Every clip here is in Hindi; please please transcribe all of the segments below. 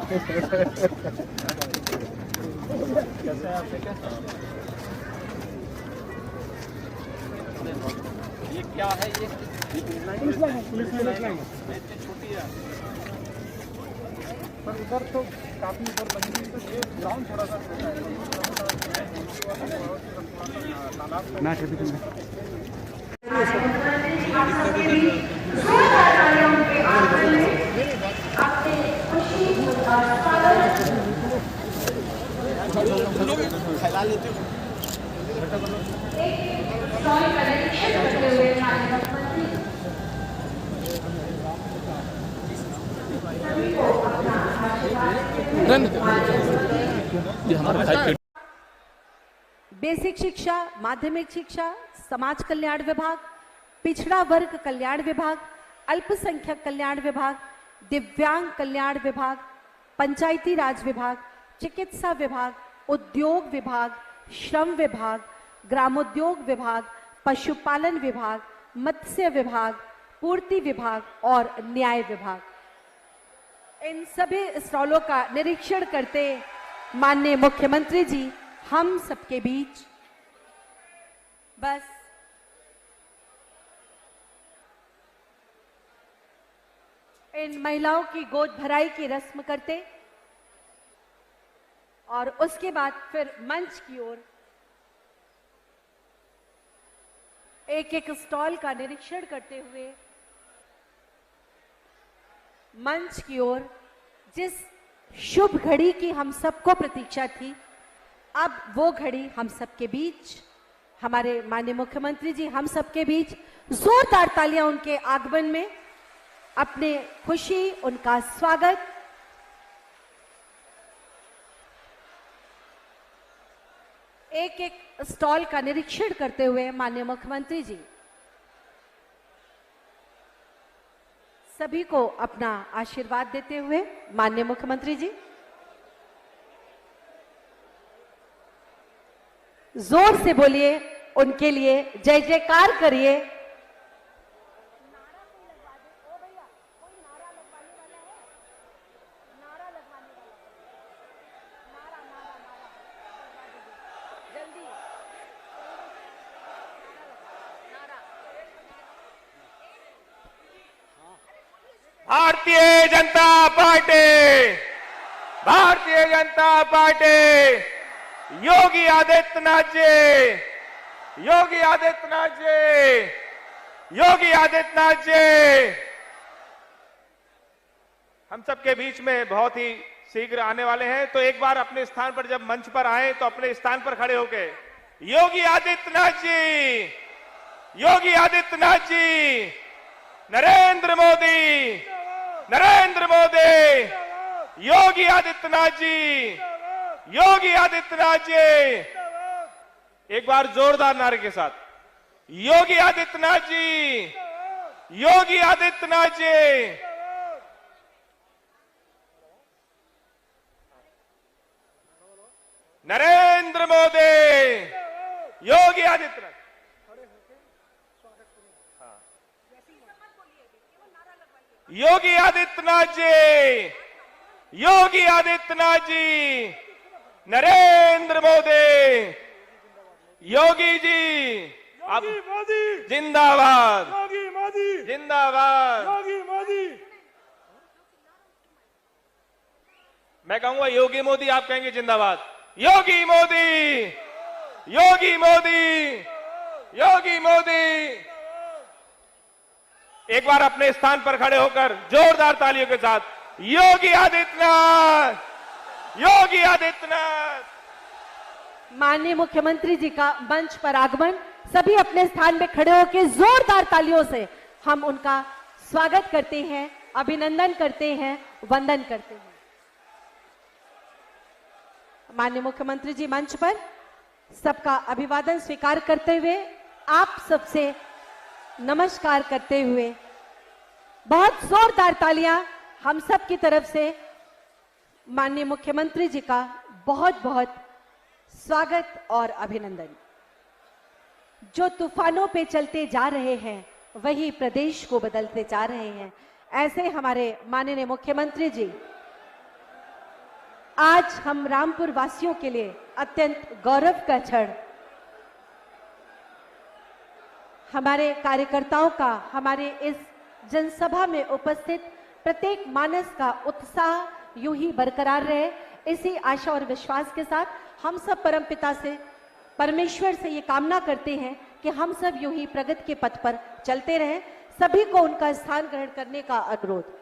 कैसे हैं आप? ठीक है। ये क्या है? ये पुलिस लाइन इतनी छोटी है पर उधर तो काफी ऊपर बनी हुई, तो ये ग्राउंड थोड़ा सा छोटा है ना छोटी फैला लेते हो। बेसिक शिक्षा, माध्यमिक शिक्षा, समाज कल्याण विभाग, पिछड़ा वर्ग कल्याण विभाग, अल्पसंख्यक कल्याण विभाग, दिव्यांग कल्याण विभाग, पंचायती राज विभाग, चिकित्सा विभाग, उद्योग विभाग, श्रम विभाग, ग्रामोद्योग विभाग, पशुपालन विभाग, मत्स्य विभाग, पूर्ति विभाग और न्याय विभाग। इन सभी स्टॉलों का निरीक्षण करते माननीय मुख्यमंत्री जी हम सबके बीच बस इन महिलाओं की गोद भराई की रस्म करते और उसके बाद फिर मंच की ओर एक एक स्टॉल का निरीक्षण करते हुए मंच की ओर जिस शुभ घड़ी की हम सबको प्रतीक्षा थी, अब वो घड़ी हम सबके बीच, हमारे माननीय मुख्यमंत्री जी हम सबके बीच, जोरदार तालियां उनके आगमन में, अपने खुशी, उनका स्वागत। एक एक स्टॉल का निरीक्षण करते हुए माननीय मुख्यमंत्री जी सभी को अपना आशीर्वाद देते हुए, माननीय मुख्यमंत्री जी जोर से बोलिए, उनके लिए जय जयकार करिए। भारतीय जनता पार्टी, भारतीय जनता पार्टी, योगी आदित्यनाथ जी, योगी आदित्यनाथ जी, योगी आदित्यनाथ जी हम सबके बीच में बहुत ही शीघ्र आने वाले हैं। तो एक बार अपने स्थान पर जब मंच पर आए तो अपने स्थान पर खड़े होके योगी आदित्यनाथ जी, योगी आदित्यनाथ जी, नरेंद्र मोदी, नरेंद्र मोदी, योगी आदित्यनाथ जी, योगी आदित्यनाथ जी, एक बार जोरदार नारे के साथ, योगी आदित्यनाथ जी, योगी आदित्यनाथ जी, नरेंद्र मोदी, योगी आदित्यनाथ, योगी आदित्यनाथ जी, योगी आदित्यनाथ जी, नरेंद्र मोदी, योगी जी, अब जिंदाबाद, योगी मोदी जिंदाबाद, योगी मोदी। मैं कहूंगा योगी मोदी, आप कहेंगे जिंदाबाद। योगी मोदी, योगी मोदी, योगी मोदी। एक बार अपने स्थान पर खड़े होकर जोरदार तालियों के साथ योगी आदित्यनाथ, योगी आदित्यनाथ। माननीय मुख्यमंत्री जी का मंच पर आगमन, सभी अपने स्थान में खड़े होकर जोरदार तालियों से हम उनका स्वागत करते हैं, अभिनंदन करते हैं, वंदन करते हैं। माननीय मुख्यमंत्री जी मंच पर सबका अभिवादन स्वीकार करते हुए, आप सबसे नमस्कार करते हुए बहुत जोरदार तालियां हम सब की तरफ से माननीय मुख्यमंत्री जी का बहुत बहुत स्वागत और अभिनंदन। जो तूफानों पे चलते जा रहे हैं वही प्रदेश को बदलते जा रहे हैं, ऐसे हमारे माननीय मुख्यमंत्री जी आज हम रामपुर वासियों के लिए अत्यंत गौरव का क्षण, हमारे कार्यकर्ताओं का हमारे इस जनसभा में उपस्थित प्रत्येक मानस का उत्साह यूं ही बरकरार रहे, इसी आशा और विश्वास के साथ हम सब परमपिता से, परमेश्वर से ये कामना करते हैं कि हम सब यूं ही प्रगति के पथ पर चलते रहें। सभी को उनका स्थान ग्रहण करने का अनुरोध।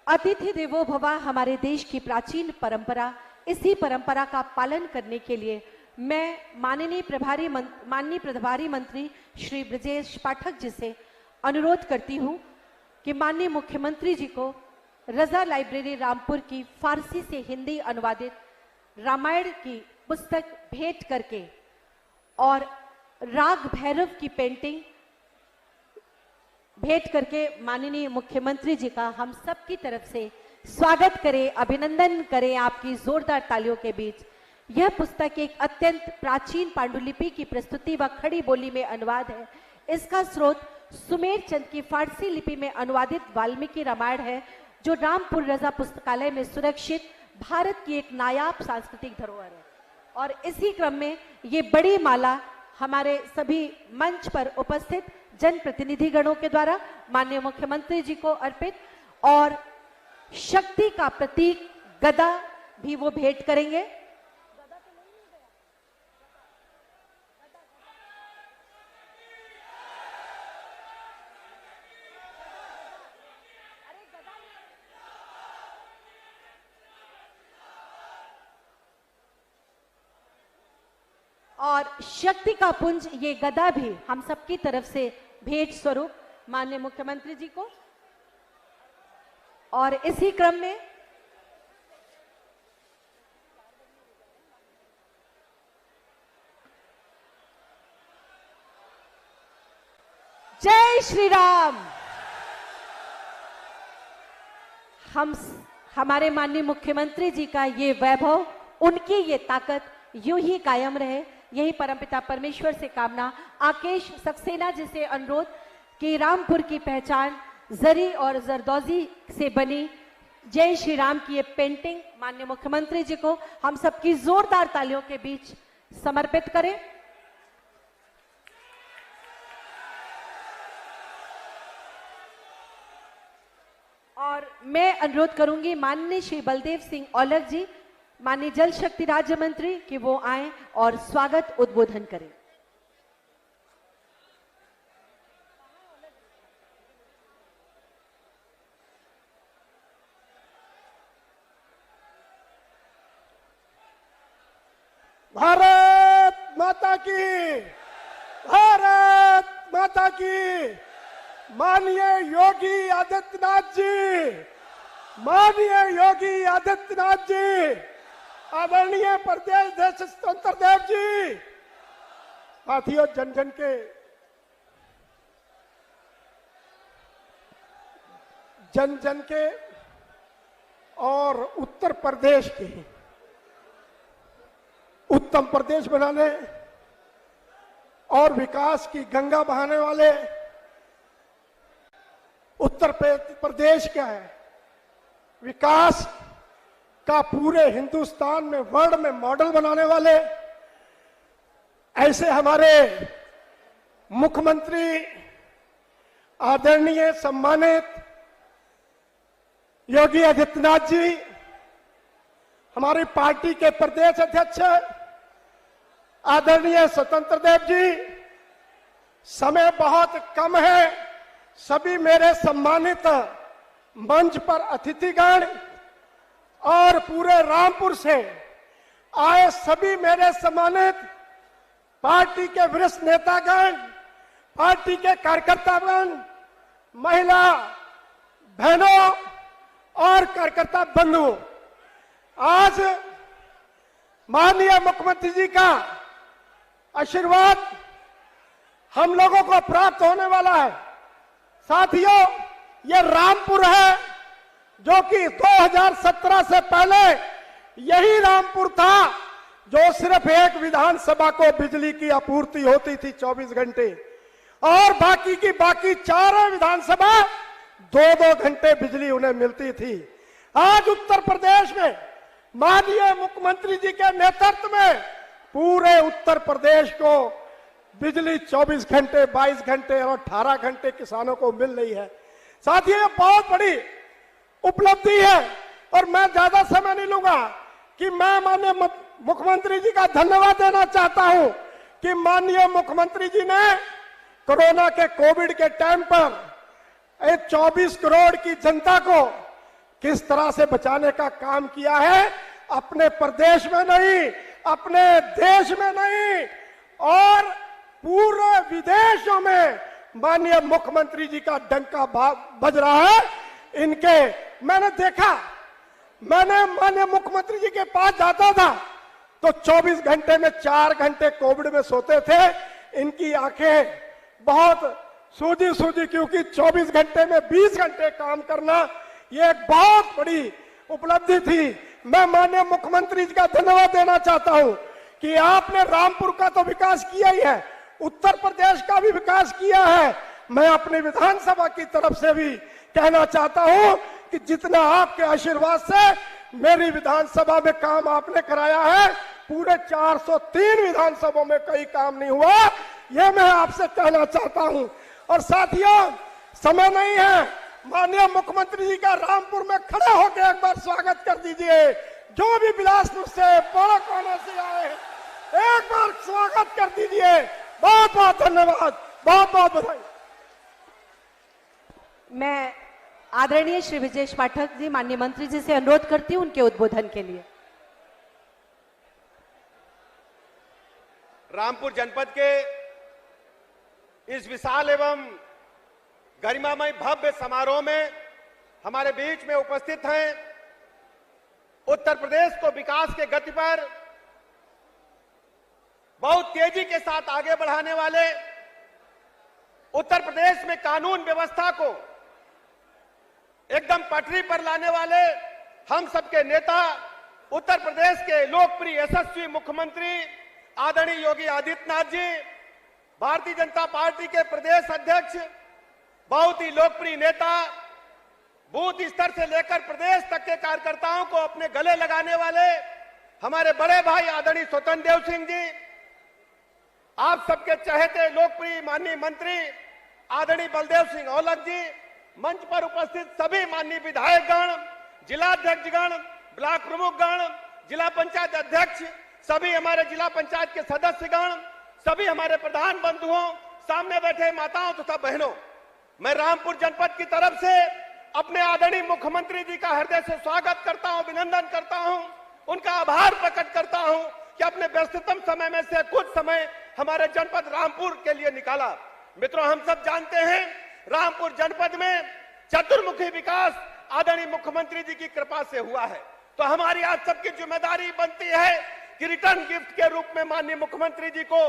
अतिथि देवो भव हमारे देश की प्राचीन परंपरा, इसी परंपरा का पालन करने के लिए मैं माननीय प्रभारी मंत्री श्री ब्रजेश पाठक जी से अनुरोध करती हूं कि माननीय मुख्यमंत्री जी को रजा लाइब्रेरी रामपुर की फारसी से हिंदी अनुवादित रामायण की पुस्तक भेंट करके और राग भैरव की पेंटिंग भेंट करके माननीय मुख्यमंत्री जी का हम सब की तरफ से स्वागत करें, अभिनंदन करें आपकी जोरदार तालियों के बीच। यह पुस्तक एक अत्यंत प्राचीन पांडुलिपि की प्रस्तुति व खड़ी बोली में अनुवाद है। इसका स्रोत सुमेर चंद की फारसी लिपि में अनुवादित वाल्मीकि रामायण है, जो रामपुर रजा पुस्तकालय में सुरक्षित भारत की एक नायाब सांस्कृतिक धरोहर है। और इसी क्रम में ये बड़ी माला हमारे सभी मंच पर उपस्थित जनप्रतिनिधि गणों के द्वारा माननीय मुख्यमंत्री जी को अर्पित, और शक्ति का प्रतीक गदा भी वो भेंट करेंगे। और शक्ति का पुंज ये गदा भी हम सबकी तरफ से भेंट स्वरूप माननीय मुख्यमंत्री जी को। और इसी क्रम में जय श्री राम। हमारे माननीय मुख्यमंत्री जी का ये वैभव, उनकी ये ताकत यूं ही कायम रहे, यही परमपिता परमेश्वर से कामना। आकेश सक्सेना जी से अनुरोध कि रामपुर की पहचान जरी और जरदोजी से बनी जय श्री राम की ये पेंटिंग माननीय मुख्यमंत्री जी को हम सबकी जोरदार तालियों के बीच समर्पित करें। और मैं अनुरोध करूंगी माननीय श्री बलदेव सिंह औलख जी, माननीय जल शक्ति राज्य मंत्री, कि वो आए और स्वागत उद्बोधन करें। भारत माता की, भारत माता की। माननीय योगी आदित्यनाथ जी, माननीय योगी आदित्यनाथ जी, आदरणीय प्रदेश अध्यक्ष स्वतंत्र देव जी, साथियों, जन जन के और उत्तर प्रदेश के उत्तम प्रदेश बनाने और विकास की गंगा बहाने वाले उत्तर प्रदेश का है, विकास का पूरे हिंदुस्तान में, वर्ल्ड में मॉडल बनाने वाले ऐसे हमारे मुख्यमंत्री आदरणीय सम्मानित योगी आदित्यनाथ जी, हमारी पार्टी के प्रदेश अध्यक्ष आदरणीय स्वतंत्र देव जी, समय बहुत कम है, सभी मेरे सम्मानित मंच पर अतिथिगण और पूरे रामपुर से आए सभी मेरे सम्मानित पार्टी के वरिष्ठ नेतागण, पार्टी के कार्यकर्तागण, महिला बहनों और कार्यकर्ता बंधुओं, आज माननीय मुख्यमंत्री जी का आशीर्वाद हम लोगों को प्राप्त होने वाला है। साथियों, ये रामपुर है जो कि 2017 से पहले यही रामपुर था जो सिर्फ एक विधानसभा को बिजली की आपूर्ति होती थी 24 घंटे, और बाकी की बाकी चारों विधानसभा 2-2 घंटे बिजली उन्हें मिलती थी। आज उत्तर प्रदेश में माननीय मुख्यमंत्री जी के नेतृत्व में पूरे उत्तर प्रदेश को बिजली 24 घंटे, 22 घंटे और 18 घंटे किसानों को मिल रही है। साथियों, ये बहुत बड़ी उपलब्धि है और मैं ज्यादा समय नहीं लूंगा कि मैं माननीय मुख्यमंत्री जी का धन्यवाद देना चाहता हूं कि माननीय मुख्यमंत्री जी ने कोरोना के कोविड के टाइम पर 24 करोड़ की जनता को किस तरह से बचाने का काम किया है। अपने प्रदेश में नहीं, अपने देश में नहीं और पूरे विदेशों में माननीय मुख्यमंत्री जी का डंका बज रहा है। इनके मैंने देखा, मैंने माननीय मुख्यमंत्री जी के पास जाता था तो 24 घंटे में 4 घंटे कोविड में सोते थे। इनकी आंखें बहुत सूजी क्योंकि 24 घंटे में 20 घंटे काम करना ये एक बहुत बड़ी उपलब्धि थी। मैं माननीय मुख्यमंत्री जी का धन्यवाद देना चाहता हूं कि आपने रामपुर का तो विकास किया ही है, उत्तर प्रदेश का भी विकास किया है। मैं अपनी विधानसभा की तरफ से भी कहना चाहता हूं कि जितना आपके आशीर्वाद से मेरी विधानसभा में काम आपने कराया है, पूरे 403 विधानसभाओं में कोई काम नहीं हुआ, यह मैं आपसे कहना चाहता हूं। और साथियों, समय नहीं है, माननीय मुख्यमंत्री जी का रामपुर में खड़े होकर एक बार स्वागत कर दीजिए। जो भी बिलासपुर से, बड़ा कोने से आए हैं, एक बार स्वागत कर दीजिए। बहुत बहुत धन्यवाद, बहुत बहुत बधाई। मैं आदरणीय श्री विजेश पाठक जी, माननीय मंत्री जी से अनुरोध करती हूं उनके उद्बोधन के लिए। रामपुर जनपद के इस विशाल एवं गरिमामय भव्य समारोह में हमारे बीच में उपस्थित हैं उत्तर प्रदेश को विकास के गति पर बहुत तेजी के साथ आगे बढ़ाने वाले, उत्तर प्रदेश में कानून व्यवस्था को एकदम पटरी पर लाने वाले हम सबके नेता, उत्तर प्रदेश के लोकप्रिय यशस्वी मुख्यमंत्री आदरणीय योगी आदित्यनाथ जी, भारतीय जनता पार्टी के प्रदेश अध्यक्ष, बहुत ही लोकप्रिय नेता, बूथ स्तर से लेकर प्रदेश तक के कार्यकर्ताओं को अपने गले लगाने वाले हमारे बड़े भाई आदरणीय स्वतंत्र देव सिंह जी, आप सबके चहेते लोकप्रिय माननीय मंत्री आदरणीय बलदेव सिंह औलख जी, मंच पर उपस्थित सभी माननीय विधायकगण, जिलाध्यक्षगण, ब्लॉक प्रमुखगण, जिला पंचायत अध्यक्ष, सभी हमारे जिला पंचायत के सदस्यगण, सभी हमारे प्रधान बंधुओं, सामने बैठे माताओं तथा बहनों, मैं रामपुर जनपद की तरफ से अपने आदरणीय मुख्यमंत्री जी का हृदय से स्वागत करता हूं, अभिनंदन करता हूं, उनका आभार प्रकट करता हूं कि अपने व्यस्ततम समय में से कुछ समय हमारे जनपद रामपुर के लिए निकाला। मित्रों, हम सब जानते हैं रामपुर जनपद में चतुर्मुखी विकास आदरणीय मुख्यमंत्री जी की कृपा से हुआ है। तो हमारी आज सबकी जिम्मेदारी बनती है कि रिटर्न गिफ्ट के रूप में माननीय मुख्यमंत्री जी को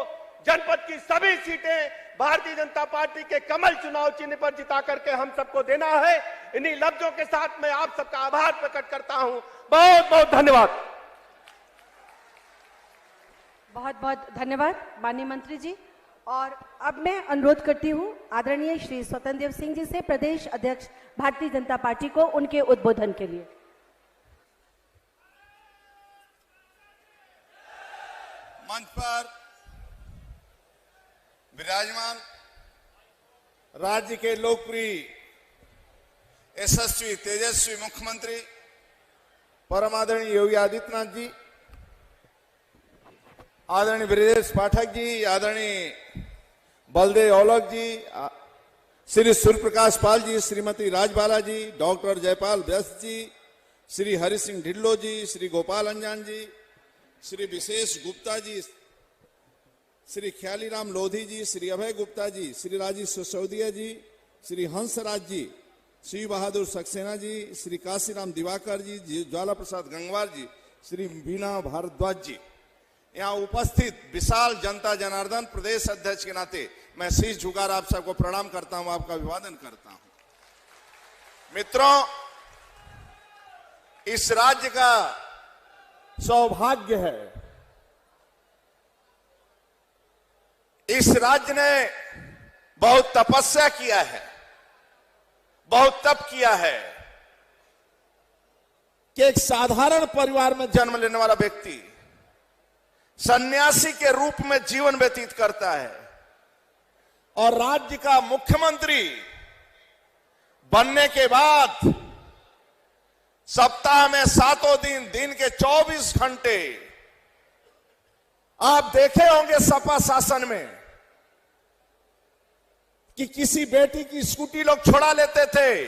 जनपद की सभी सीटें भारतीय जनता पार्टी के कमल चुनाव चिन्ह पर जिता करके हम सबको देना है। इन्हीं लफ्जों के साथ मैं आप सबका आभार प्रकट करता हूं। बहुत बहुत धन्यवाद। बहुत बहुत धन्यवाद माननीय मंत्री जी। और अब मैं अनुरोध करती हूं आदरणीय श्री स्वतंत्र देव सिंह जी से, प्रदेश अध्यक्ष भारतीय जनता पार्टी को, उनके उद्बोधन के लिए। मंच पर विराजमान राज्य के लोकप्रिय यशस्वी तेजस्वी मुख्यमंत्री परम आदरणीय योगी आदित्यनाथ जी, आदरणीय ब्रजेश पाठक जी, आदरणीय बलदेव औलख जी, श्री सूर्य प्रकाश पाल जी, श्रीमती राजबाला जी, डॉक्टर जयपाल व्यस्त जी, श्री हरि सिंह ढिल्लो जी, श्री गोपाल अंजान जी, श्री विशेष गुप्ता जी, श्री ख्यालीराम लोधी जी, श्री अभय गुप्ता जी, श्री राजीव सिसोदिया जी, श्री हंसराज जी, श्री बहादुर सक्सेना जी, श्री काशीराम दिवाकर जी, ज्वाला प्रसाद गंगवार जी, श्री बीना भारद्वाज जी, यहां उपस्थित विशाल जनता जनार्दन प्रदेश अध्यक्ष के नाते मैं शीश झुकार आप सबको प्रणाम करता हूं, आपका अभिवादन करता हूं। मित्रों, इस राज्य का सौभाग्य है, इस राज्य ने बहुत तपस्या किया है, बहुत तप किया है कि एक साधारण परिवार में जन्म लेने वाला व्यक्ति सन्यासी के रूप में जीवन व्यतीत करता है और राज्य का मुख्यमंत्री बनने के बाद सप्ताह में 7 दिन, दिन के 24 घंटे आप देखे होंगे सपा शासन में कि किसी बेटी की स्कूटी लोग छुड़ा लेते थे,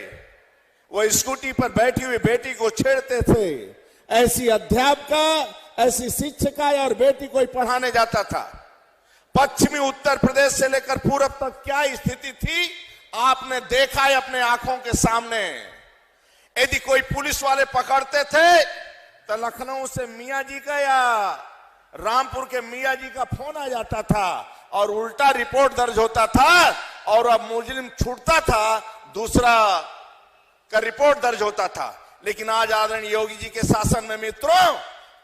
वो स्कूटी पर बैठी हुई बेटी को छेड़ते थे। ऐसी अध्यापका, ऐसी शिक्षिका और बेटी को पढ़ाने जाता था। पश्चिमी उत्तर प्रदेश से लेकर पूरब तक क्या स्थिति थी आपने देखा है अपने आंखों के सामने। यदि कोई पुलिस वाले पकड़ते थे तो लखनऊ से मियां जी का या रामपुर के मियां जी का फोन आ जाता था और उल्टा रिपोर्ट दर्ज होता था और अब मुजरिम छूटता था, दूसरा का रिपोर्ट दर्ज होता था। लेकिन आज आदरणीय योगी जी के शासन में मित्रों,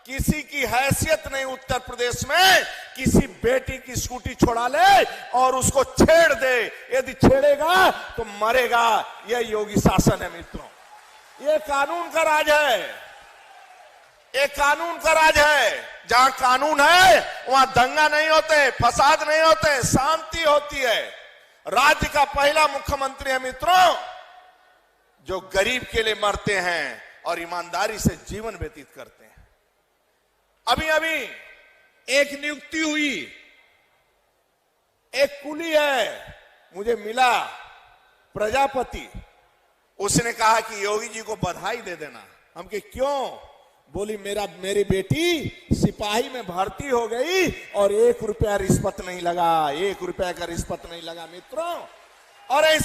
किसी की हैसियत नहीं उत्तर प्रदेश में किसी बेटी की स्कूटी छोड़ा ले और उसको छेड़ दे, यदि छेड़ेगा तो मरेगा। यह योगी शासन है मित्रों, ये कानून का राज है, ये कानून का राज है। जहां कानून है वहां दंगा नहीं होते, फसाद नहीं होते, शांति होती है। राज्य का पहला मुख्यमंत्री है मित्रों जो गरीब के लिए मरते हैं और ईमानदारी से जीवन व्यतीत करते हैं। अभी अभी एक नियुक्ति हुई, एक कुली है मुझे मिला प्रजापति, उसने कहा कि योगी जी को बधाई दे देना। हम के क्यों? बोली मेरी बेटी सिपाही में भर्ती हो गई और 1 रुपया रिश्वत नहीं लगा, 1 रुपया का रिश्वत नहीं लगा मित्रों। और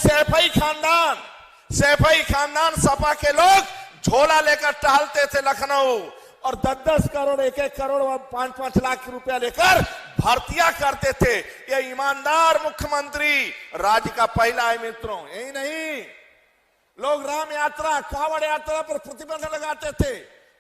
सैफई खानदान सपा के लोग झोला लेकर टहलते थे लखनऊ और 10-10 करोड़, 1-1 करोड़ और 5-5 लाख रुपया लेकर भर्तियां करते थे। ये ईमानदार मुख्यमंत्री राज्य का पहला है मित्रों। यही नहीं, लोग राम यात्रा, कावड़ यात्रा पर प्रतिबंध लगाते थे।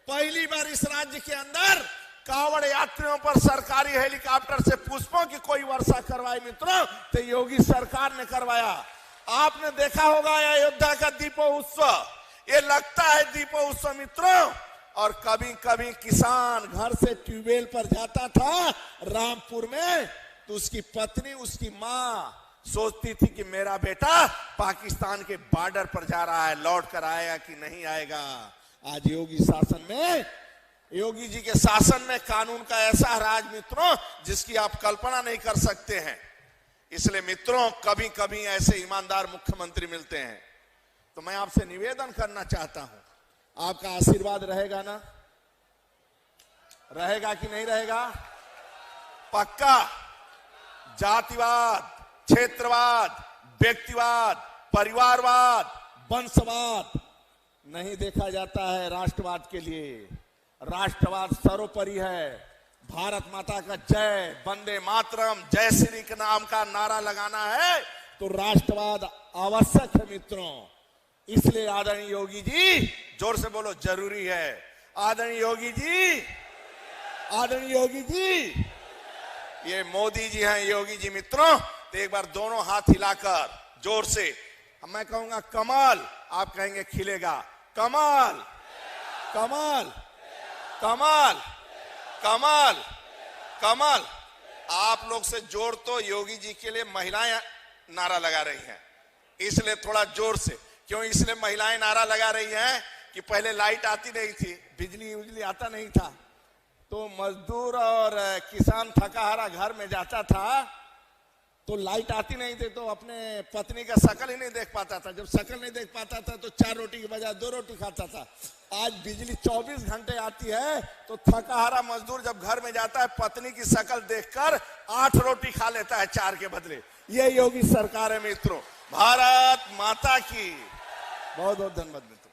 पहली बार इस राज्य के अंदर कावड़ यात्रियों पर सरकारी हेलीकॉप्टर से पुष्पों की कोई वर्षा करवाई मित्रों तो योगी सरकार ने करवाया। आपने देखा होगा अयोध्या का दीपोत्सव, ये लगता है दीपोत्सव मित्रों। और कभी कभी किसान घर से ट्यूबवेल पर जाता था रामपुर में तो उसकी पत्नी, उसकी मां सोचती थी कि मेरा बेटा पाकिस्तान के बॉर्डर पर जा रहा है, लौट कर आएगा कि नहीं आएगा। आज योगी शासन में, योगी जी के शासन में कानून का ऐसा राज मित्रों जिसकी आप कल्पना नहीं कर सकते हैं। इसलिए मित्रों कभी कभी ऐसे ईमानदार मुख्यमंत्री मिलते हैं तो मैं आपसे निवेदन करना चाहता हूं, आपका आशीर्वाद रहेगा ना? रहेगा कि नहीं रहेगा? पक्का जातिवाद, क्षेत्रवाद, व्यक्तिवाद, परिवारवाद, वंशवाद नहीं देखा जाता है राष्ट्रवाद के लिए। राष्ट्रवाद सर्वोपरि है। भारत माता का जय, वंदे मातरम, जय श्री के नाम का नारा लगाना है तो राष्ट्रवाद आवश्यक है मित्रों। इसलिए आदरणीय योगी जी, जोर से बोलो, जरूरी है। आदरणीय योगी जी, आदरणीय योगी जी, ये मोदी जी हैं योगी जी मित्रों। तो एक बार दोनों हाथ हिलाकर जोर से मैं कहूंगा कमाल, आप कहेंगे खिलेगा। कमाल, कमाल, कमाल, कमाल, कमाल। आप लोग से जोर तो योगी जी के लिए महिलाएं नारा लगा रही हैं, इसलिए थोड़ा जोर से। क्यों इसलिए महिलाएं नारा लगा रही हैं कि पहले लाइट आती नहीं थी, बिजली आता नहीं था, तो मजदूर और किसान थका हारा घर में जाता था तो लाइट आती नहीं थी तो अपने पत्नी का शकल ही नहीं देख पाता था। जब शकल नहीं देख पाता था तो 4 रोटी की बजाय 2 रोटी खाता था। आज बिजली 24 घंटे आती है तो थका हारा मजदूर जब घर में जाता है पत्नी की शकल देखकर 8 रोटी खा लेता है 4 के बदले। ये योगी सरकार है मित्रों। भारत माता की बहुत बहुत धन्यवाद मित्रों।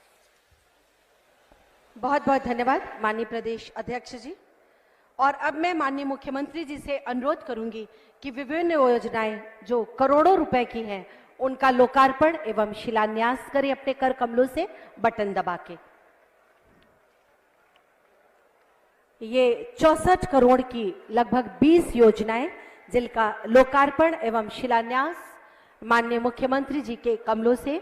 बहुत बहुत धन्यवाद माननीय प्रदेश अध्यक्ष जी। और अब मैं माननीय मुख्यमंत्री जी से अनुरोध करूंगी कि विभिन्न योजनाएं जो करोड़ों रुपए की हैं उनका लोकार्पण एवं शिलान्यास करें अपने कर कमलों से बटन दबा के। ये 64 करोड़ की लगभग 20 योजनाएं जिनका लोकार्पण एवं शिलान्यास माननीय मुख्यमंत्री जी के कमलों से।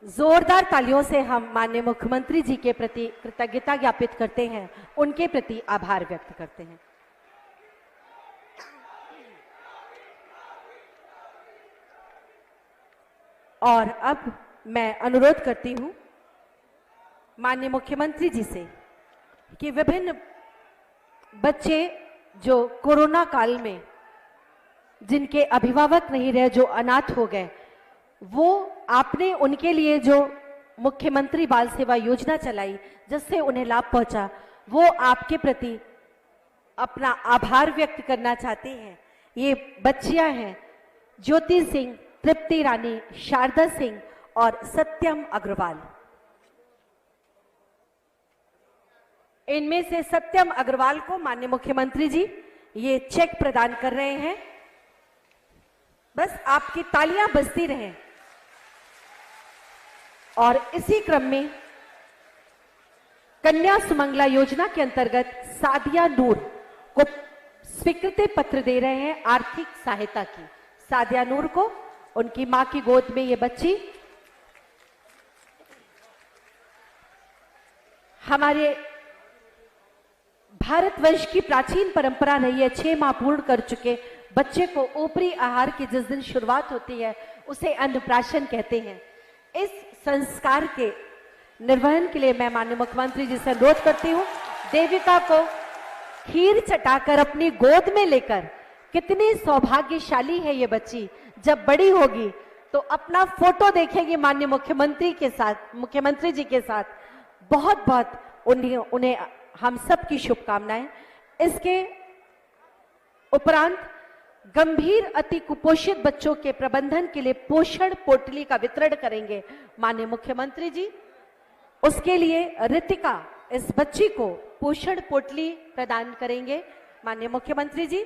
जोरदार तालियों से हम माननीय मुख्यमंत्री जी के प्रति कृतज्ञता ज्ञापित करते हैं, उनके प्रति आभार व्यक्त करते हैं। और अब मैं अनुरोध करती हूं माननीय मुख्यमंत्री जी से कि विभिन्न बच्चे जो कोरोना काल में जिनके अभिभावक नहीं रहे, जो अनाथ हो गए, वो आपने उनके लिए जो मुख्यमंत्री बाल सेवा योजना चलाई जिससे उन्हें लाभ पहुंचा, वो आपके प्रति अपना आभार व्यक्त करना चाहते हैं। ये बच्चियां हैं ज्योति सिंह, तृप्ति रानी, शारदा सिंह और सत्यम अग्रवाल। इनमें से सत्यम अग्रवाल को माननीय मुख्यमंत्री जी ये चेक प्रदान कर रहे हैं। बस आपकी तालियां बजती रहें। और इसी क्रम में कन्या सुमंगला योजना के अंतर्गत सादिया नूर को स्वीकृति पत्र दे रहे हैं आर्थिक सहायता की। सादिया नूर को उनकी मां की गोद में ये बच्ची हमारे भारतवर्ष की प्राचीन परंपरा रही है, 6 माह पूर्ण कर चुके बच्चे को ऊपरी आहार की जिस दिन शुरुआत होती है उसे अन्नप्राशन कहते हैं। इस संस्कार के निर्वहन के लिए मैं माननीय मुख्यमंत्री जी से अनुरोध करती हूं, देविका को खीर चटाकर अपनी गोद में लेकर, कितनी सौभाग्यशाली है ये बच्ची, जब बड़ी होगी तो अपना फोटो देखेगी माननीय मुख्यमंत्री के साथ, मुख्यमंत्री जी के साथ। बहुत बहुत उन्हें हम सब की शुभकामनाएं। इसके उपरांत गंभीर अति कुपोषित बच्चों के प्रबंधन के लिए पोषण पोटली का वितरण करेंगे माननीय मुख्यमंत्री जी। उसके लिए रितिका इस बच्ची को पोषण पोटली प्रदान करेंगे माननीय मुख्यमंत्री जी।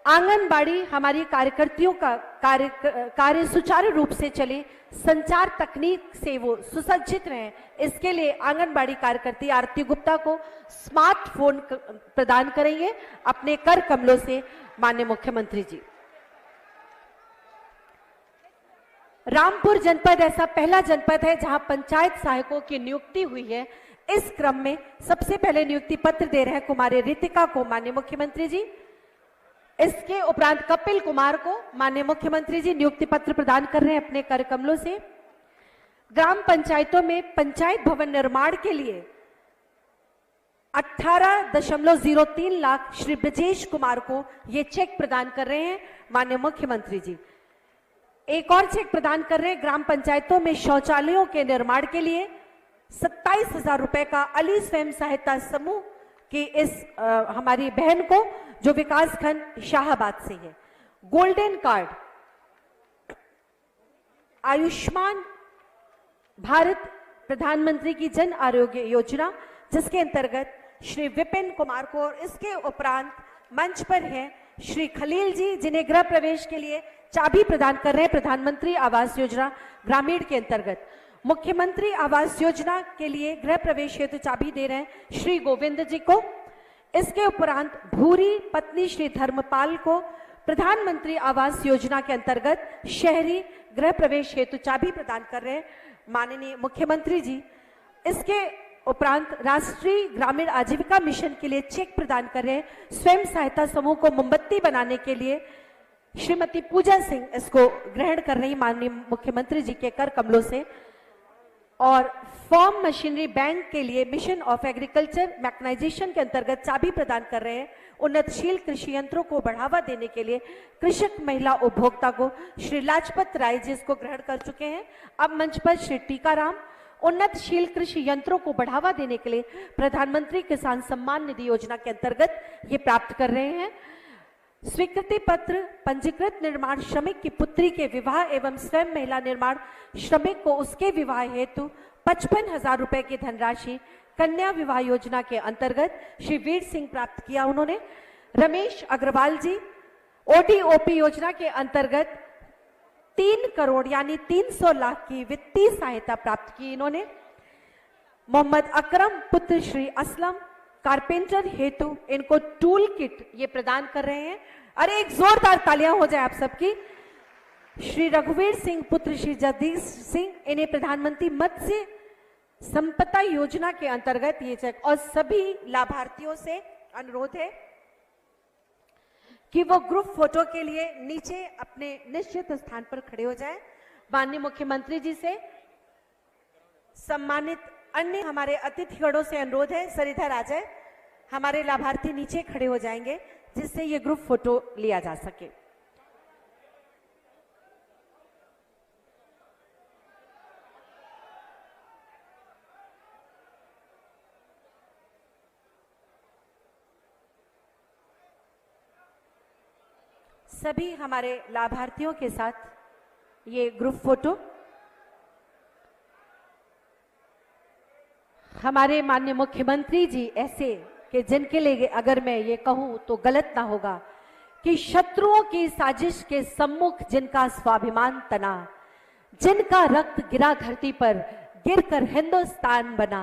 आंगनबाड़ी हमारी कार्यकर्तियों का कार्य सुचारू रूप से चले, संचार तकनीक से वो सुसज्जित रहे, इसके लिए आंगनबाड़ी कार्यकर्ती आरती गुप्ता को स्मार्टफोन प्रदान करेंगे अपने कर कमलों से माननीय मुख्यमंत्री जी। रामपुर जनपद ऐसा पहला जनपद है जहां पंचायत सहायकों की नियुक्ति हुई है। इस क्रम में सबसे पहले नियुक्ति पत्र दे रहे हैं कुमारी रितिका को माननीय मुख्यमंत्री जी। इसके उपरांत कपिल कुमार को माननीय मुख्यमंत्री जी नियुक्ति पत्र प्रदान कर रहे हैं अपने कर कमलों से। ग्राम पंचायतों में पंचायत भवन निर्माण के लिए 18.03 लाख श्री ब्रजेश कुमार को ये चेक प्रदान कर रहे हैं माननीय मुख्यमंत्री जी। एक और चेक प्रदान कर रहे हैं ग्राम पंचायतों में शौचालयों के निर्माण के लिए 27,000 रुपए का अली स्वयं सहायता समूह की इस हमारी बहन को जो विकास खंड शाहबाद से है। गोल्डन कार्ड आयुष्मान भारत प्रधानमंत्री की जन आरोग्य योजना जिसके अंतर्गत श्री विपिन कुमार को, और इसके उपरांत मंच पर हैं श्री खलील जी जिन्हें गृह प्रवेश के लिए चाबी प्रदान कर रहे हैं प्रधानमंत्री आवास योजना ग्रामीण के अंतर्गत। मुख्यमंत्री आवास योजना के लिए गृह प्रवेश हेतु चाबी दे रहे हैं श्री गोविंद जी को। इसके उपरांत भूरी पत्नी श्री धर्मपाल को प्रधानमंत्री आवास योजना के अंतर्गत शहरी गृह प्रवेश हेतु चाबी प्रदान कर रहे हैं माननीय मुख्यमंत्री जी। इसके उपरांत राष्ट्रीय ग्रामीण आजीविका मिशन के लिए चेक प्रदान कर रहे हैं स्वयं सहायता समूह को मोमबत्ती बनाने के लिए श्रीमती पूजा सिंह इसको ग्रहण कर रही माननीय मुख्यमंत्री जी के कर कमलों से। और फॉर्म मशीनरी बैंक के लिए मिशन ऑफ एग्रीकल्चर मैकेनाइजेशन के अंतर्गत चाबी प्रदान कर रहे हैं उन्नतशील कृषि यंत्रों को बढ़ावा देने के लिए कृषक महिला उपभोक्ता को श्री लाजपत राय जी इसको ग्रहण कर चुके हैं। अब मंच पर श्री टीकाराम उन्नतशील कृषि यंत्रों को बढ़ावा देने के लिए प्रधानमंत्री किसान सम्मान निधि योजना के अंतर्गत ये प्राप्त कर रहे हैं। स्वीकृति पत्र पंजीकृत निर्माण श्रमिक की पुत्री के विवाह एवं स्वयं महिला निर्माण श्रमिक को उसके विवाह हेतु 55,000 रुपए की धनराशि कन्या विवाह योजना के अंतर्गत श्री वीर सिंह प्राप्त किया उन्होंने। रमेश अग्रवाल जी ओडीओपी योजना के अंतर्गत 3 करोड़ यानी 300 लाख की वित्तीय सहायता प्राप्त की इन्होंने। मोहम्मद अकरम पुत्र श्री असलम कारपेंटर हेतु इनको टूल किट ये प्रदान कर रहे हैं। अरे एक जोरदार तालियां हो जाए आप सबकी। श्री रघुवीर सिंह पुत्र श्री जगदीश सिंह इन्हें प्रधानमंत्री मत्स्य संपदा योजना के अंतर्गत ये चेक। और सभी लाभार्थियों से अनुरोध है कि वो ग्रुप फोटो के लिए नीचे अपने निश्चित स्थान पर खड़े हो जाएं। माननीय मुख्यमंत्री जी से सम्मानित अन्य हमारे अतिथिगणों से अनुरोध है, सर इधर आ जाए। हमारे लाभार्थी नीचे खड़े हो जाएंगे जिससे ये ग्रुप फोटो लिया जा सके। सभी हमारे लाभार्थियों के साथ ये ग्रुप फोटो। हमारे माननीय मुख्यमंत्री जी ऐसे कि जिनके लिए अगर मैं ये कहूं तो गलत ना होगा कि शत्रुओं की साजिश के सम्मुख जिनका स्वाभिमान तना, जिनका रक्त गिरा धरती पर गिरकर हिंदुस्तान बना,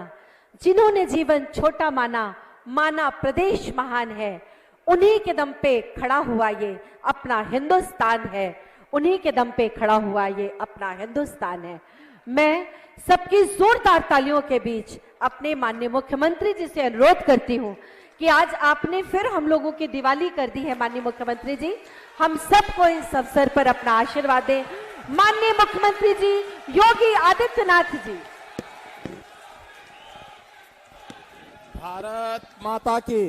जिन्होंने जीवन छोटा माना प्रदेश महान है, उन्हीं के दम पे खड़ा हुआ ये अपना हिंदुस्तान है, उन्हीं के दम पे खड़ा हुआ ये अपना हिंदुस्तान है। मैं सबकी जोरदार तालियों के बीच अपने माननीय मुख्यमंत्री जी से अनुरोध करती हूं कि आज आपने फिर हम लोगों की दिवाली कर दी है। माननीय मुख्यमंत्री जी, हम सबको इस अवसर पर अपना आशीर्वाद दें। माननीय मुख्यमंत्री जी योगी आदित्यनाथ जी। भारत माता की,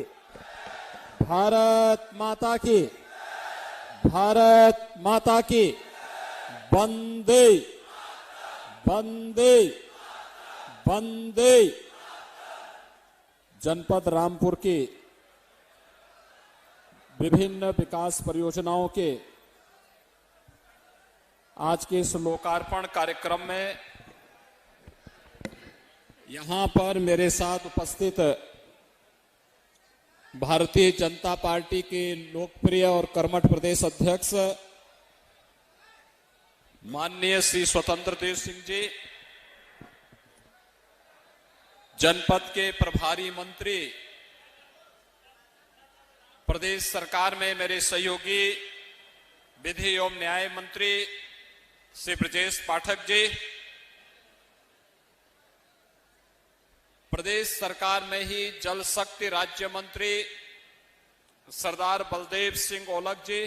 भारत माता की, भारत माता की। वंदे वंदे वंदे। जनपद रामपुर की विभिन्न विकास परियोजनाओं के आज के इस लोकार्पण कार्यक्रम में यहां पर मेरे साथ उपस्थित भारतीय जनता पार्टी के लोकप्रिय और कर्मठ प्रदेश अध्यक्ष माननीय श्री स्वतंत्र देव सिंह जी, जनपद के प्रभारी मंत्री, प्रदेश सरकार में मेरे सहयोगी विधि एवं न्याय मंत्री श्री ब्रजेश पाठक जी, प्रदेश सरकार में ही जल शक्ति राज्य मंत्री सरदार बलदेव सिंह ओलख जी,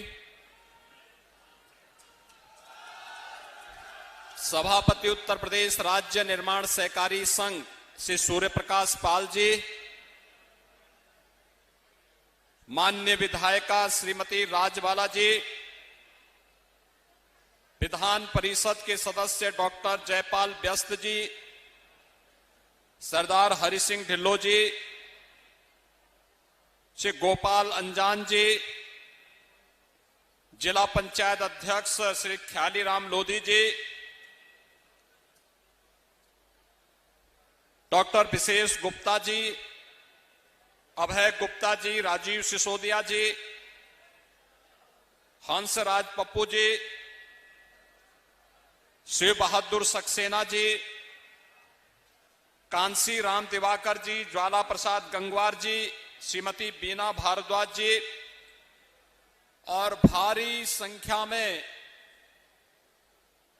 सभापति उत्तर प्रदेश राज्य निर्माण सहकारी संघ श्री सूर्य प्रकाश पाल जी, माननीय विधायिका श्रीमती राजबाला जी, विधान परिषद के सदस्य डॉक्टर जयपाल व्यस्त जी, सरदार हरि सिंह ढिल्लो जी, श्री गोपाल अंजान जी, जिला पंचायत अध्यक्ष श्री ख्यालीराम लोधी जी, डॉक्टर विशेष गुप्ता जी, अभय गुप्ता जी, राजीव सिसोदिया जी, हंसराज पप्पू जी, शिव बहादुर सक्सेना जी, कांसी राम दिवाकर जी, ज्वाला प्रसाद गंगवार जी, श्रीमती बीना भारद्वाज जी और भारी संख्या में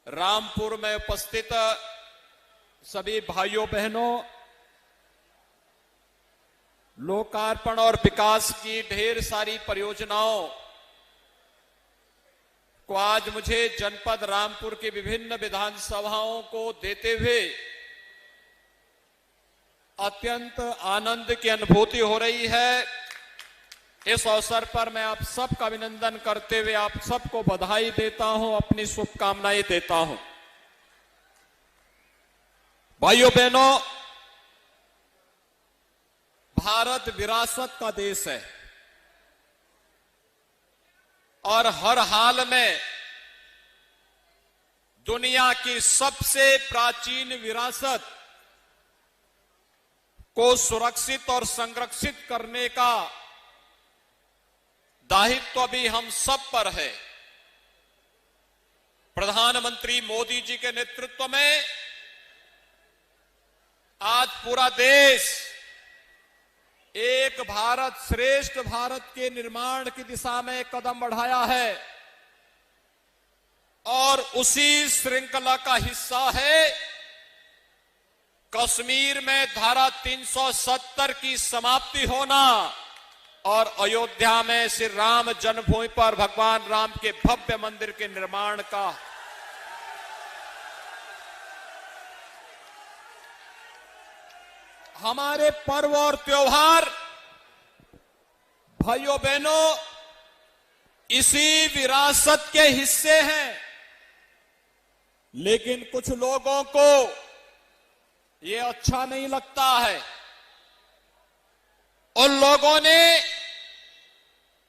रामपुर में उपस्थित सभी भाइयों बहनों, लोकार्पण और विकास की ढेर सारी परियोजनाओं को आज मुझे जनपद रामपुर की विभिन्न विधानसभाओं को देते हुए अत्यंत आनंद की अनुभूति हो रही है। इस अवसर पर मैं आप सबका अभिनंदन करते हुए आप सबको बधाई देता हूं, अपनी शुभकामनाएं देता हूं। भाइयों बहनों, भारत विरासत का देश है और हर हाल में दुनिया की सबसे प्राचीन विरासत को सुरक्षित और संरक्षित करने का दायित्व भी हम सब पर है। प्रधानमंत्री मोदी जी के नेतृत्व में आज पूरा देश एक भारत श्रेष्ठ भारत के निर्माण की दिशा में कदम बढ़ाया है और उसी श्रृंखला का हिस्सा है कश्मीर में धारा 370 की समाप्ति होना और अयोध्या में श्री राम जन्मभूमि पर भगवान राम के भव्य मंदिर के निर्माण का। हमारे पर्व और त्योहार भाइयों बहनों इसी विरासत के हिस्से हैं, लेकिन कुछ लोगों को ये अच्छा नहीं लगता है। उन लोगों ने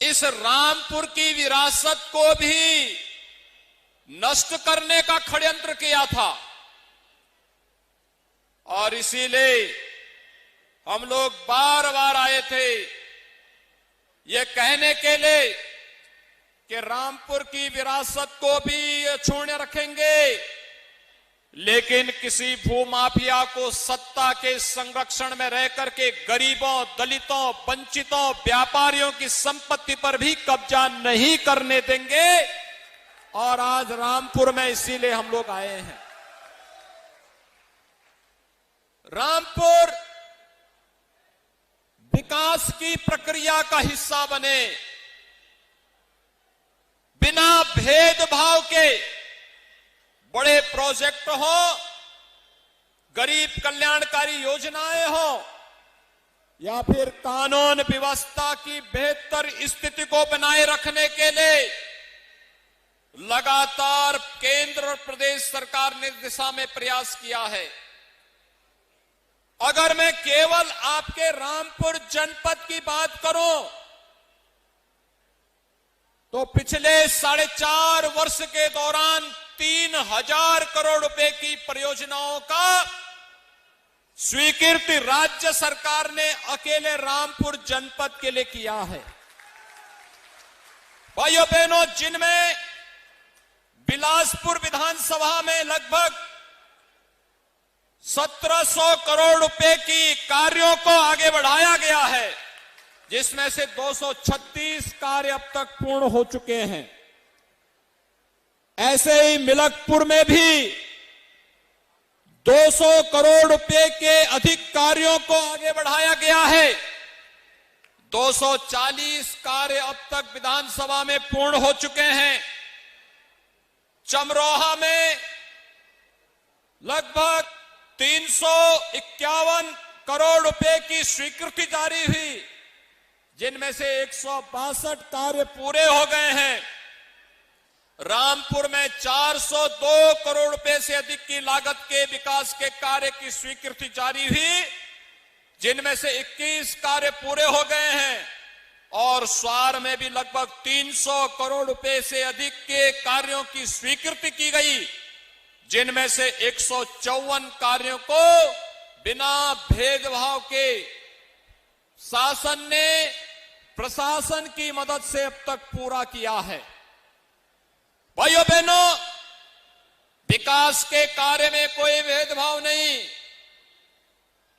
इस रामपुर की विरासत को भी नष्ट करने का षड्यंत्र किया था और इसीलिए हम लोग बार बार आए थे ये कहने के लिए कि रामपुर की विरासत को भी अक्षुण्ण रखेंगे, लेकिन किसी भूमाफिया को सत्ता के संरक्षण में रह करके गरीबों, दलितों, वंचितों, व्यापारियों की संपत्ति पर भी कब्जा नहीं करने देंगे। और आज रामपुर में इसीलिए हम लोग आए हैं। रामपुर विकास की प्रक्रिया का हिस्सा बने, बिना भेदभाव के बड़े प्रोजेक्ट हो, गरीब कल्याणकारी योजनाएं हो या फिर कानून व्यवस्था की बेहतर स्थिति को बनाए रखने के लिए लगातार केंद्र और प्रदेश सरकार ने दिशा में प्रयास किया है। अगर मैं केवल आपके रामपुर जनपद की बात करूं तो पिछले 4.5 वर्ष के दौरान 3000 करोड़ रुपए की परियोजनाओं का स्वीकृति राज्य सरकार ने अकेले रामपुर जनपद के लिए किया है। भाइयों बहनों, जिनमें बिलासपुर विधानसभा में लगभग 1700 करोड़ रुपए की कार्यों को आगे बढ़ाया गया है, जिसमें से 236 कार्य अब तक पूर्ण हो चुके हैं। ऐसे ही मिलकपुर में भी 200 करोड़ रुपए के अधिक कार्यों को आगे बढ़ाया गया है। 240 कार्य अब तक विधानसभा में पूर्ण हो चुके हैं। चमरोहा में लगभग 351 करोड़ रुपए की स्वीकृति जारी हुई, जिनमें से 162 कार्य पूरे हो गए हैं। रामपुर में 402 करोड़ रुपए से अधिक की लागत के विकास के कार्य की स्वीकृति जारी हुई, जिनमें से 21 कार्य पूरे हो गए हैं। और स्वार में भी लगभग 300 करोड़ रुपए से अधिक के कार्यों की स्वीकृति की गई, जिनमें से 154 कार्यों को बिना भेदभाव के शासन ने प्रशासन की मदद से अब तक पूरा किया है। भाइयों बहनों, विकास के कार्य में कोई भेदभाव नहीं,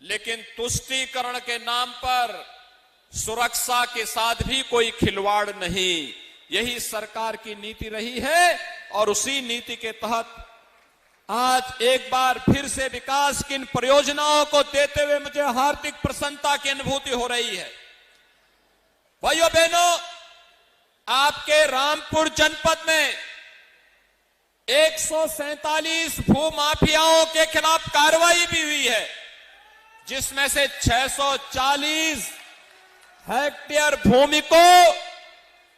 लेकिन तुष्टीकरण के नाम पर सुरक्षा के साथ भी कोई खिलवाड़ नहीं। यही सरकार की नीति रही है और उसी नीति के तहत आज एक बार फिर से विकास की इन परियोजनाओं को देते हुए मुझे हार्दिक प्रसन्नता की अनुभूति हो रही है। भाइयों बहनों, आपके रामपुर जनपद में 147 भूमाफियाओं के खिलाफ कार्रवाई भी हुई है, जिसमें से 640 हेक्टेयर भूमि को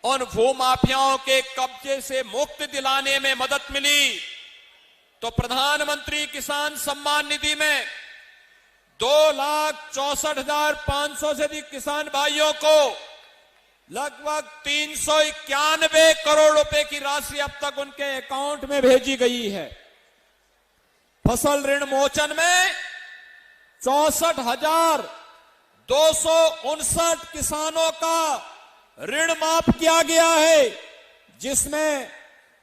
उन भूमाफियाओं के कब्जे से मुक्ति दिलाने में मदद मिली। तो प्रधानमंत्री किसान सम्मान निधि में 2,64,500 से अधिक किसान भाइयों को लगभग 391 करोड़ रुपए की राशि अब तक उनके अकाउंट में भेजी गई है। फसल ऋण मोचन में 64,259 किसानों का ऋण माफ किया गया है, जिसमें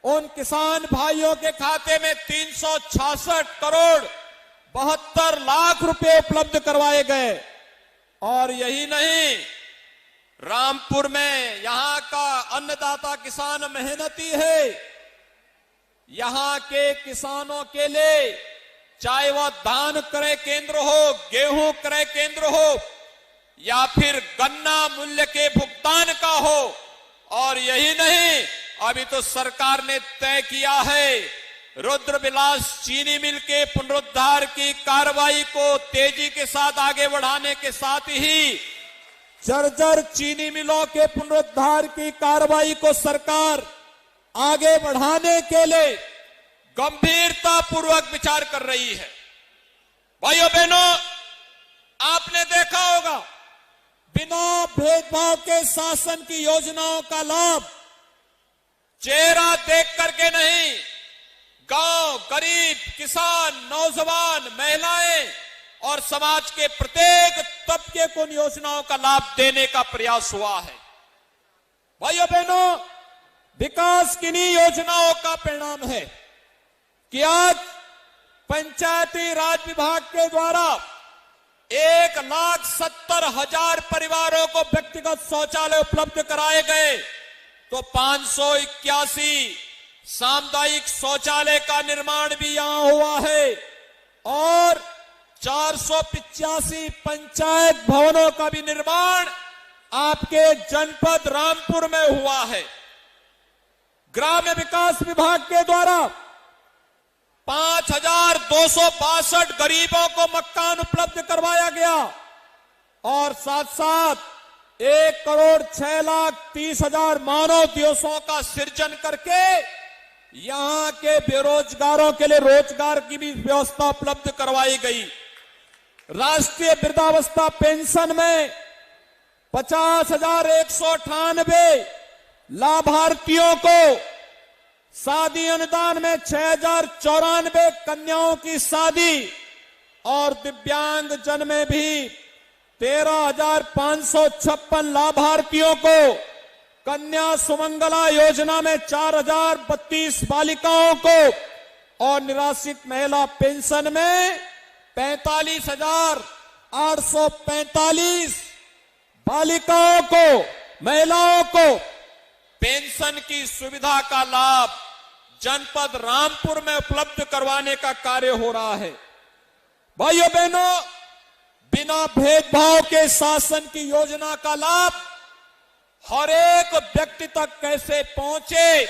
उन किसान भाइयों के खाते में 366 करोड़ 72 लाख रुपए उपलब्ध करवाए गए। और यही नहीं, रामपुर में यहां का अन्नदाता किसान मेहनती है। यहां के किसानों के लिए चाहे वह धान क्रय केंद्र हो, गेहूं क्रय केंद्र हो या फिर गन्ना मूल्य के भुगतान का हो, और यही नहीं, अभी तो सरकार ने तय किया है रुद्रविलास चीनी मिल के पुनरुद्धार की कार्रवाई को तेजी के साथ आगे बढ़ाने के साथ ही जर्जर चीनी मिलों के पुनरुद्धार की कार्रवाई को सरकार आगे बढ़ाने के लिए गंभीरता पूर्वक विचार कर रही है। भाइयों बहनों, आपने देखा होगा बिना भेदभाव के शासन की योजनाओं का लाभ चेहरा देख करके नहीं, गांव, गरीब, किसान, नौजवान, महिलाएं और समाज के प्रत्येक तबके को इन योजनाओं का लाभ देने का प्रयास हुआ है। भाइयों बहनों, विकास किन्हीं योजनाओं का परिणाम है कि आज पंचायती राज विभाग के द्वारा 1,70,000 परिवारों को व्यक्तिगत शौचालय उपलब्ध कराए गए, तो 581 सामुदायिक शौचालय का निर्माण भी यहां हुआ है और 485 पंचायत भवनों का भी निर्माण आपके जनपद रामपुर में हुआ है। ग्राम्य विकास विभाग के द्वारा 5,262 गरीबों को मकान उपलब्ध करवाया गया और साथ साथ 1,06,30,000 मानव दिवसों का सृजन करके यहां के बेरोजगारों के लिए रोजगार की भी व्यवस्था उपलब्ध करवाई गई। राष्ट्रीय वृद्धावस्था पेंशन में 50,198 लाभार्थियों को, शादी अनुदान में 6,094 कन्याओं की शादी और दिव्यांग जन में भी 13,556 लाभार्थियों को, कन्या सुमंगला योजना में 4,032 बालिकाओं को और निराश्रित महिला पेंशन में 45,845 बालिकाओं को, महिलाओं को पेंशन की सुविधा का लाभ जनपद रामपुर में उपलब्ध करवाने का कार्य हो रहा है। भाइयों बहनों, बिना भेदभाव के शासन की योजना का लाभ हर एक व्यक्ति तक कैसे पहुंचे,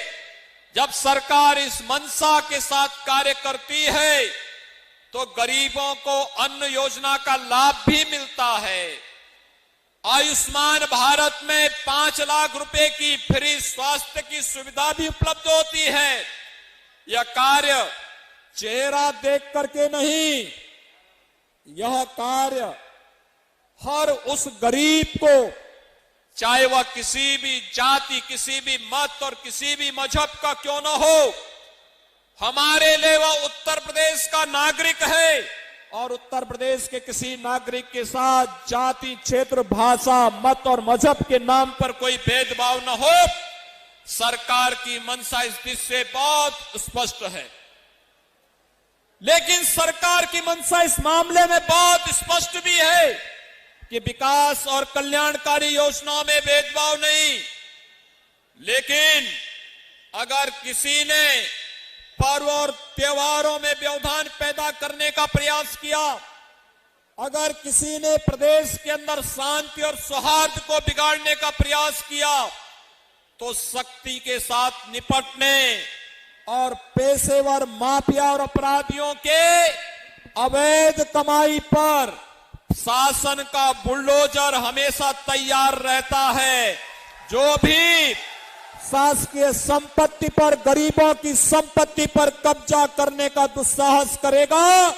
जब सरकार इस मंशा के साथ कार्य करती है तो गरीबों को अन्न योजना का लाभ भी मिलता है। आयुष्मान भारत में 5 लाख रुपए की फ्री स्वास्थ्य की सुविधा भी उपलब्ध होती है। यह कार्य चेहरा देख करके नहीं, यह कार्य हर उस गरीब को, चाहे वह किसी भी जाति, किसी भी मत और किसी भी मजहब का क्यों न हो, हमारे लिए वह उत्तर प्रदेश का नागरिक है और उत्तर प्रदेश के किसी नागरिक के साथ जाति, क्षेत्र, भाषा, मत और मजहब के नाम पर कोई भेदभाव न हो। सरकार की मंशा इस दिशा से बहुत स्पष्ट है। लेकिन सरकार की मंशा इस मामले में बहुत स्पष्ट भी है कि विकास और कल्याणकारी योजनाओं में भेदभाव नहीं। लेकिन अगर किसी ने पर्व और त्योहारों में व्यवधान पैदा करने का प्रयास किया, अगर किसी ने प्रदेश के अंदर शांति और सौहार्द को बिगाड़ने का प्रयास किया, तो सख्ती के साथ निपटने और पेशेवर माफिया और अपराधियों के अवैध कमाई पर शासन का बुलडोजर हमेशा तैयार रहता है। जो भी शासकीय संपत्ति पर, गरीबों की संपत्ति पर कब्जा करने का दुस्साहस करेगा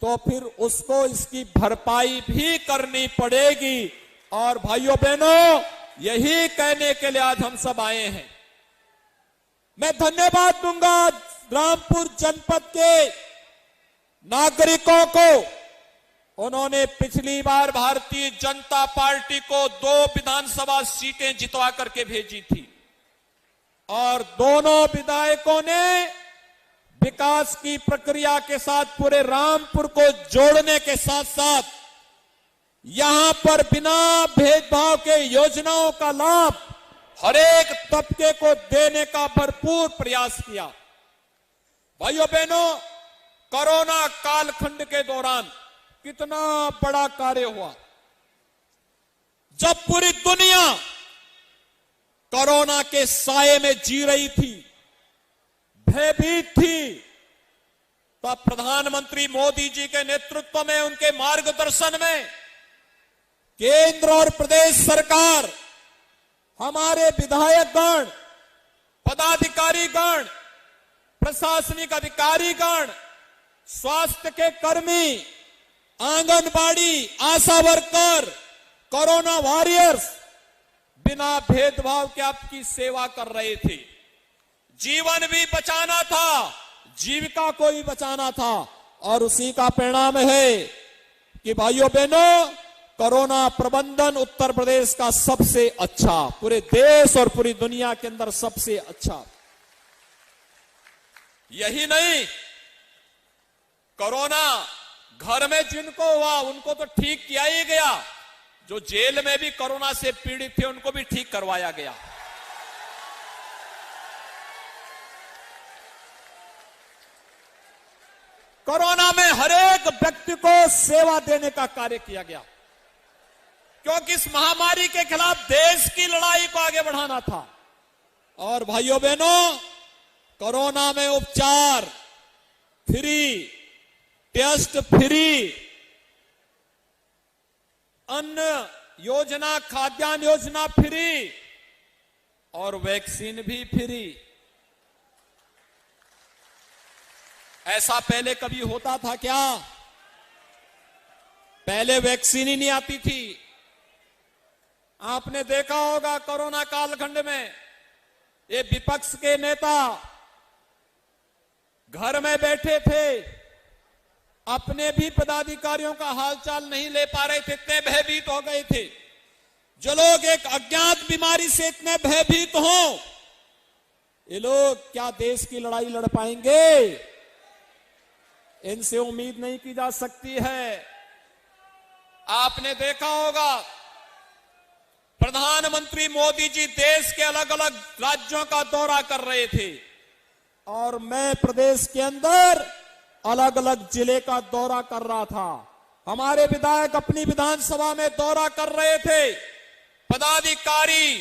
तो फिर उसको इसकी भरपाई भी करनी पड़ेगी। और भाइयों बहनों, यही कहने के लिए आज हम सब आए हैं। मैं धन्यवाद दूंगा रामपुर जनपद के नागरिकों को उन्होंने पिछली बार भारतीय जनता पार्टी को 2 विधानसभा सीटें जितवा करके भेजी थी और दोनों विधायकों ने विकास की प्रक्रिया के साथ पूरे रामपुर को जोड़ने के साथ साथ यहां पर बिना भेदभाव के योजनाओं का लाभ हर एक तबके को देने का भरपूर प्रयास किया। भाइयों बहनों, कोरोना कालखंड के दौरान कितना बड़ा कार्य हुआ। जब पूरी दुनिया कोरोना के साये में जी रही थी, भयभीत थी, तब प्रधानमंत्री मोदी जी के नेतृत्व में, उनके मार्गदर्शन में केंद्र और प्रदेश सरकार, हमारे विधायकगण, पदाधिकारीगण, प्रशासनिक अधिकारीगण, स्वास्थ्य के कर्मी, आंगनबाड़ी, आशा वर्कर, कोरोना वॉरियर्स बिना भेदभाव के आपकी सेवा कर रहे थे। जीवन भी बचाना था, जीविका को भी बचाना था और उसी का परिणाम है कि भाइयों बहनों, कोरोना प्रबंधन उत्तर प्रदेश का सबसे अच्छा, पूरे देश और पूरी दुनिया के अंदर सबसे अच्छा। यही नहीं, कोरोना घर में जिनको हुआ उनको तो ठीक किया ही गया, जो जेल में भी कोरोना से पीड़ित थे उनको भी ठीक करवाया गया। कोरोना में हर एक व्यक्ति को सेवा देने का कार्य किया गया, क्योंकि इस महामारी के खिलाफ देश की लड़ाई को आगे बढ़ाना था। और भाइयों बहनों, कोरोना में उपचार फ्री, टेस्ट फ्री, अन्न योजना, खाद्यान्न योजना फ्री और वैक्सीन भी फ्री। ऐसा पहले कभी होता था क्या? पहले वैक्सीन ही नहीं आती थी। आपने देखा होगा कोरोना कालखंड में ये विपक्ष के नेता घर में बैठे थे, अपने भी पदाधिकारियों का हालचाल नहीं ले पा रहे थे, इतने भयभीत हो गए थे। जो लोग एक अज्ञात बीमारी से इतने भयभीत हों, ये लोग क्या देश की लड़ाई लड़ पाएंगे? इनसे उम्मीद नहीं की जा सकती है। आपने देखा होगा प्रधानमंत्री मोदी जी देश के अलग अलग राज्यों का दौरा कर रहे थे और मैं प्रदेश के अंदर अलग अलग जिले का दौरा कर रहा था। हमारे विधायक अपनी विधानसभा में दौरा कर रहे थे, पदाधिकारी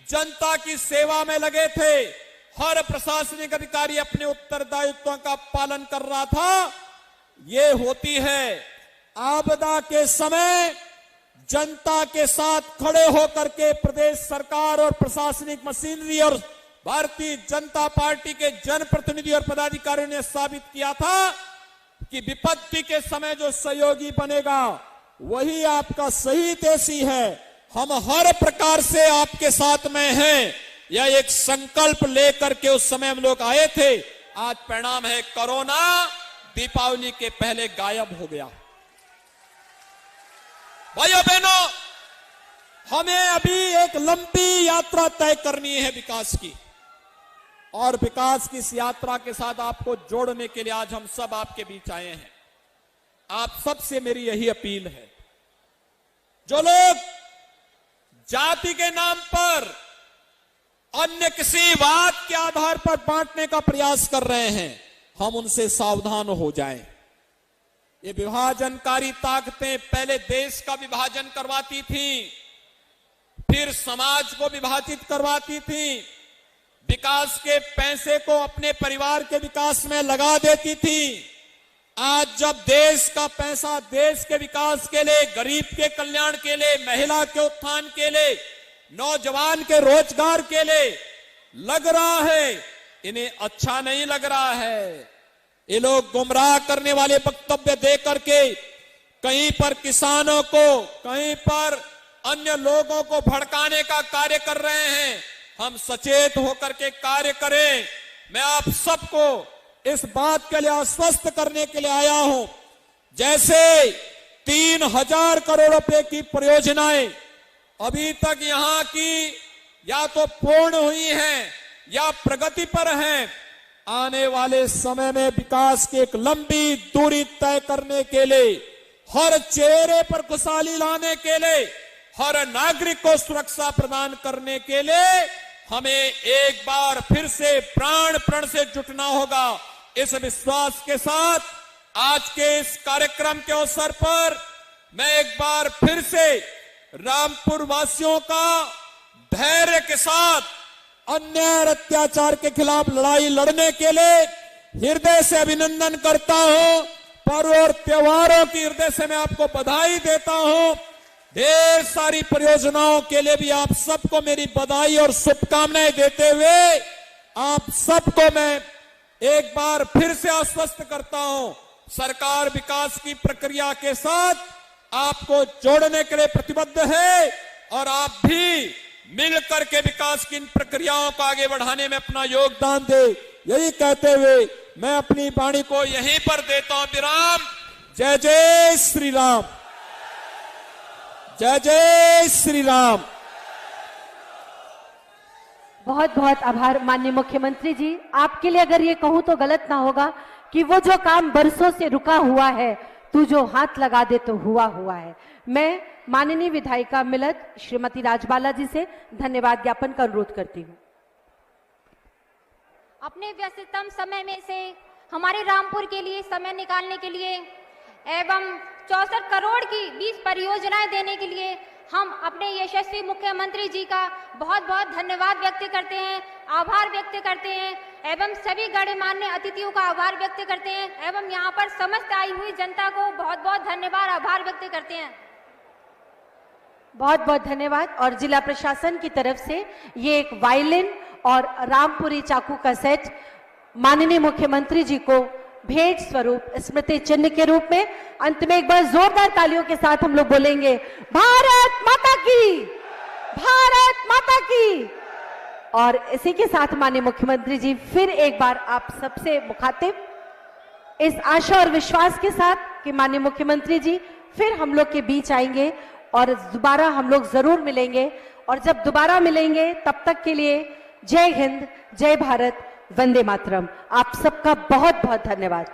जनता की सेवा में लगे थे, हर प्रशासनिक अधिकारी अपने उत्तरदायित्वों का पालन कर रहा था। ये होती है आपदा के समय जनता के साथ खड़े होकर के प्रदेश सरकार और प्रशासनिक मशीनरी और भारतीय जनता पार्टी के जनप्रतिनिधि और पदाधिकारियों ने साबित किया था कि विपत्ति के समय जो सहयोगी बनेगा वही आपका सही देशी है। हम हर प्रकार से आपके साथ में हैं, यह एक संकल्प लेकर के उस समय हम लोग आए थे। आज परिणाम है कोरोना दीपावली के पहले गायब हो गया। भाइयों बहनों, हमें अभी एक लंबी यात्रा तय करनी है विकास की, और विकास की इस यात्रा के साथ आपको जोड़ने के लिए आज हम सब आपके बीच आए हैं। आप सबसे मेरी यही अपील है, जो लोग जाति के नाम पर अन्य किसी बात के आधार पर बांटने का प्रयास कर रहे हैं, हम उनसे सावधान हो जाएं। ये विभाजनकारी ताकतें पहले देश का विभाजन करवाती थी, फिर समाज को विभाजित करवाती थी, विकास के पैसे को अपने परिवार के विकास में लगा देती थी। आज जब देश का पैसा देश के विकास के लिए, गरीब के कल्याण के लिए, महिला के उत्थान के लिए, नौजवान के रोजगार के लिए लग रहा है, इन्हें अच्छा नहीं लग रहा है। ये लोग गुमराह करने वाले वक्तव्य दे करके कहीं पर किसानों को, कहीं पर अन्य लोगों को भड़काने का कार्य कर रहे हैं। हम सचेत होकर के कार्य करें। मैं आप सबको इस बात के लिए आश्वस्त करने के लिए आया हूं, जैसे 3,000 करोड़ रुपए की परियोजनाएं अभी तक यहां की या तो पूर्ण हुई हैं या प्रगति पर हैं। आने वाले समय में विकास की एक लंबी दूरी तय करने के लिए, हर चेहरे पर खुशहाली लाने के लिए, हर नागरिक को सुरक्षा प्रदान करने के लिए हमें एक बार फिर से प्राण प्रण से जुटना होगा। इस विश्वास के साथ आज के इस कार्यक्रम के अवसर पर मैं एक बार फिर से रामपुर वासियों का धैर्य के साथ अन्याय और अत्याचार के खिलाफ लड़ाई लड़ने के लिए हृदय से अभिनंदन करता हूं। पर्व और त्योहारों की हृदय से मैं आपको बधाई देता हूं। ढेर सारी परियोजनाओं के लिए भी आप सबको मेरी बधाई और शुभकामनाएं देते हुए आप सबको मैं एक बार फिर से आश्वस्त करता हूं, सरकार विकास की प्रक्रिया के साथ आपको जोड़ने के लिए प्रतिबद्ध है और आप भी मिलकर के विकास की इन प्रक्रियाओं को आगे बढ़ाने में अपना योगदान दे। यही कहते हुए मैं अपनी वाणी को यहीं पर देता हूं विराम। जय जय श्री राम, जय जय श्री राम। बहुत बहुत आभार माननीय मुख्यमंत्री जी। आपके लिए अगर ये कहूं तो गलत ना होगा कि वो जो काम बरसों से रुका हुआ है, तू जो हाथ लगा दे तो हुआ हुआ है। मैं माननीय विधायिका मिलत श्रीमती राजबाला जी से धन्यवाद ज्ञापन का अनुरोध करती हूँ। अपने व्यस्ततम समय में से हमारे रामपुर के लिए समय निकालने के लिए एवं 64 करोड़ की 20 परियोजनाएं देने के लिए हम अपने यशस्वी मुख्यमंत्री जी का बहुत बहुत धन्यवाद व्यक्त करते हैं, आभार व्यक्त करते हैं एवं सभी गणमान्य अतिथियों का आभार व्यक्त करते हैं एवं यहाँ पर समस्त आई हुई जनता को बहुत बहुत धन्यवाद आभार व्यक्त करते हैं। बहुत बहुत धन्यवाद। और जिला प्रशासन की तरफ से ये एक वायलिन और रामपुरी चाकू का सेट माननीय मुख्यमंत्री जी को भेंट स्वरूप स्मृति चिन्ह के रूप में। अंत में एक बार जोरदार तालियों के साथ हम लोग बोलेंगे भारत माता की, भारत माता की। और इसी के साथ माननीय मुख्यमंत्री जी फिर एक बार आप सबसे मुखातिब इस आशा और विश्वास के साथ कि माननीय मुख्यमंत्री जी फिर हम लोग के बीच आएंगे और दोबारा हम लोग जरूर मिलेंगे। और जब दोबारा मिलेंगे तब तक के लिए जय हिंद, जय भारत, वंदे मातरम। आप सबका बहुत बहुत धन्यवाद।